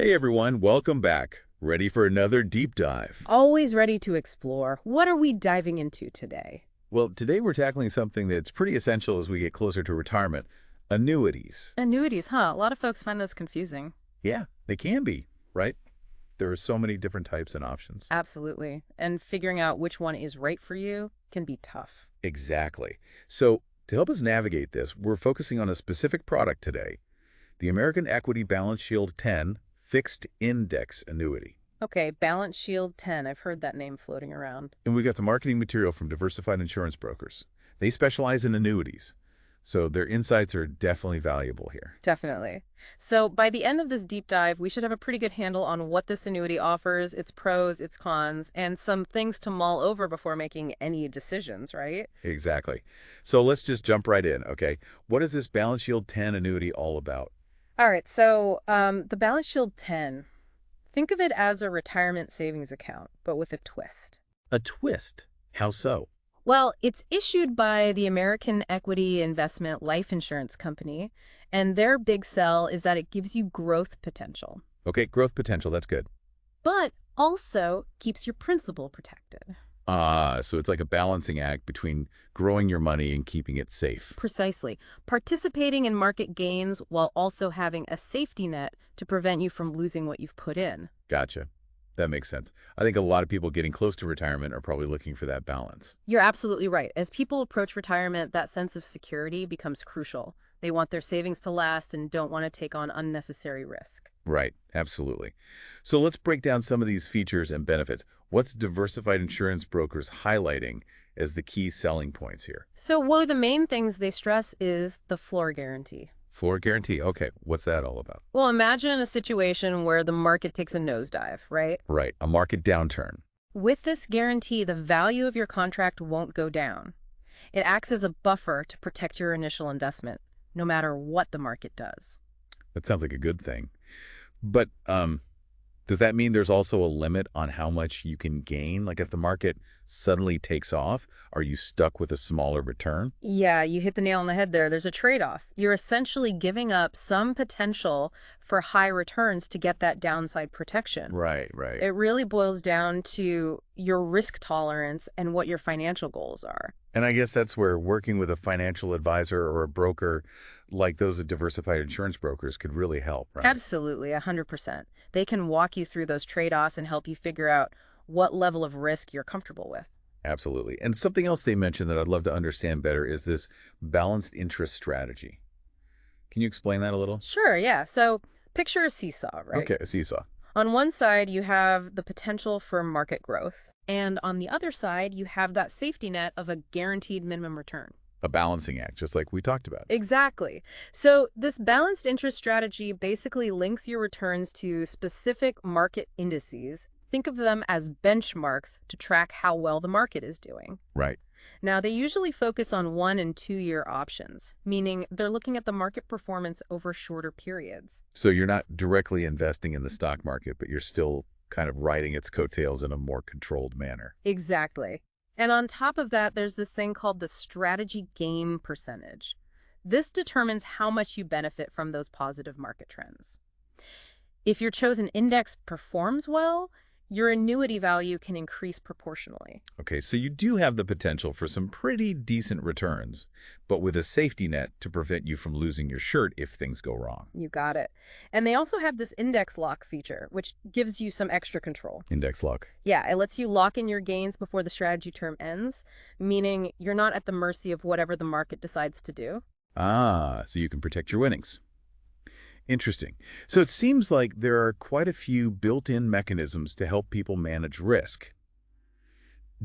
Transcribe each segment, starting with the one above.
Hey everyone, welcome back. Ready for another deep dive? Always ready to explore. What are we diving into today? Well, today we're tackling something that's pretty essential as we get closer to retirement, annuities. Annuities, huh? A lot of folks find those confusing. Yeah, they can be, right? There are so many different types and options. Absolutely. And figuring out which one is right for you can be tough. Exactly. So, to help us navigate this, we're focusing on a specific product today, the American Equity BalanceShield 10 Fixed Index Annuity. Okay, BalanceShield 10. I've heard that name floating around. And we got some marketing material from Diversified Insurance Brokers. They specialize in annuities, so their insights are definitely valuable here. Definitely. So by the end of this deep dive, we should have a pretty good handle on what this annuity offers, its pros, its cons, and some things to mull over before making any decisions, right? Exactly. So let's just jump right in, okay? What is this BalanceShield 10 annuity all about? All right, so the BalanceShield 10, think of it as a retirement savings account, but with a twist. A twist. How so? Well, it's issued by the American Equity Investment Life Insurance Company, and their big sell is that it gives you growth potential, Okay, growth potential, that's good. but also keeps your principal protected. So it's like a balancing act between growing your money and keeping it safe. Precisely. Participating in market gains while also having a safety net to prevent you from losing what you've put in. Gotcha. That makes sense. I think a lot of people getting close to retirement are probably looking for that balance. You're absolutely right. As people approach retirement, that sense of security becomes crucial. They want their savings to last and don't want to take on unnecessary risk. Right, absolutely. So let's break down some of these features and benefits. What's Diversified Insurance Brokers highlighting as the key selling points here? So one of the main things they stress is the floor guarantee. Floor guarantee. Okay, what's that all about? Well, imagine a situation where the market takes a nosedive, right? Right, a market downturn. With this guarantee, the value of your contract won't go down. It acts as a buffer to protect your initial investment, no matter what the market does. That sounds like a good thing. But does that mean there's also a limit on how much you can gain? Like if the market suddenly takes off, are you stuck with a smaller return? Yeah, you hit the nail on the head there. There's a trade-off. You're essentially giving up some potential for high returns to get that downside protection. Right, right. It really boils down to your risk tolerance and what your financial goals are. And I guess that's where working with a financial advisor or a broker like those at Diversified Insurance Brokers could really help, right? Absolutely, 100%. They can walk you through those trade-offs and help you figure out what level of risk you're comfortable with. Absolutely. And something else they mentioned that I'd love to understand better is this balanced interest strategy. Can you explain that a little? Sure, yeah. So picture a seesaw, right? Okay, a seesaw. On one side, you have the potential for market growth, and on the other side, you have that safety net of a guaranteed minimum return. A balancing act, just like we talked about. Exactly. So this balanced interest strategy basically links your returns to specific market indices. Think of them as benchmarks to track how well the market is doing. Right. Now, they usually focus on 1- and 2-year options, meaning they're looking at the market performance over shorter periods. So you're not directly investing in the stock market, but you're still kind of riding its coattails in a more controlled manner. Exactly. And on top of that, there's this thing called the strategy gain percentage. This determines how much you benefit from those positive market trends. If your chosen index performs well, your annuity value can increase proportionally. Okay, so you do have the potential for some pretty decent returns, but with a safety net to prevent you from losing your shirt if things go wrong. You got it. And they also have this index lock feature, which gives you some extra control. Index lock. Yeah, it lets you lock in your gains before the strategy term ends, meaning you're not at the mercy of whatever the market decides to do. Ah, so you can protect your winnings. Interesting. So it seems like there are quite a few built-in mechanisms to help people manage risk.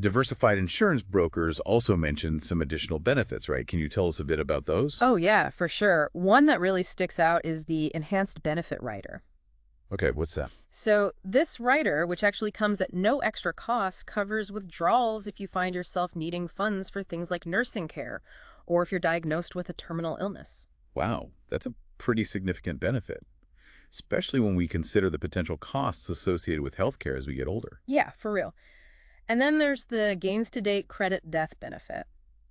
Diversified Insurance Brokers also mentioned some additional benefits, right? Can you tell us a bit about those? Oh, yeah, for sure. One that really sticks out is the enhanced benefit rider. Okay, what's that? So this rider, which actually comes at no extra cost, covers withdrawals if you find yourself needing funds for things like nursing care or if you're diagnosed with a terminal illness. Wow, that's a pretty significant benefit, especially when we consider the potential costs associated with healthcare as we get older. Yeah, for real. And then there's the gains to date credit death benefit.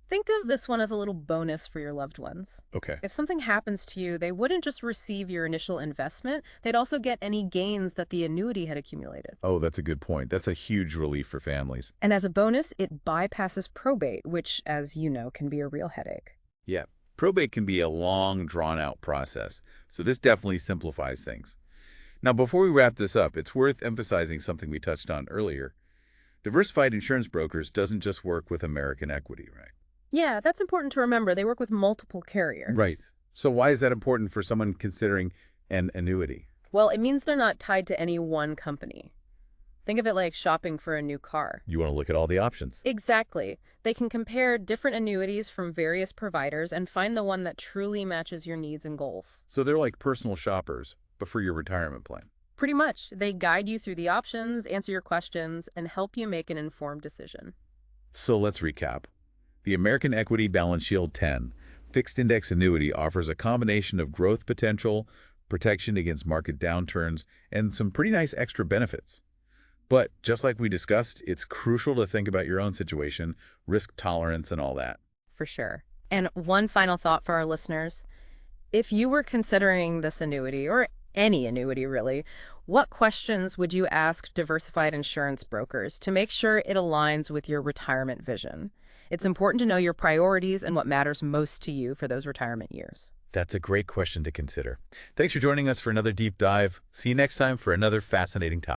Think of this one as a little bonus for your loved ones. Okay. If something happens to you, they wouldn't just receive your initial investment, they'd also get any gains that the annuity had accumulated. Oh, that's a good point. That's a huge relief for families. And as a bonus, it bypasses probate, which, as you know, can be a real headache. Yeah, probate can be a long, drawn-out process, so this definitely simplifies things. Now, before we wrap this up, it's worth emphasizing something we touched on earlier. Diversified Insurance Brokers doesn't just work with American equity, right? Yeah, that's important to remember. They work with multiple carriers. Right. So why is that important for someone considering an annuity? Well, it means they're not tied to any one company. Think of it like shopping for a new car. You want to look at all the options. Exactly. They can compare different annuities from various providers and find the one that truly matches your needs and goals. So they're like personal shoppers, but for your retirement plan. Pretty much. They guide you through the options, answer your questions, and help you make an informed decision. So let's recap. The American Equity BalanceShield 10 Fixed Index Annuity offers a combination of growth potential, protection against market downturns, and some pretty nice extra benefits. But just like we discussed, it's crucial to think about your own situation, risk tolerance, and all that. For sure. And one final thought for our listeners. If you were considering this annuity, or any annuity really, what questions would you ask diversified insurance brokers to make sure it aligns with your retirement vision? It's important to know your priorities and what matters most to you for those retirement years. That's a great question to consider. Thanks for joining us for another deep dive. See you next time for another fascinating topic.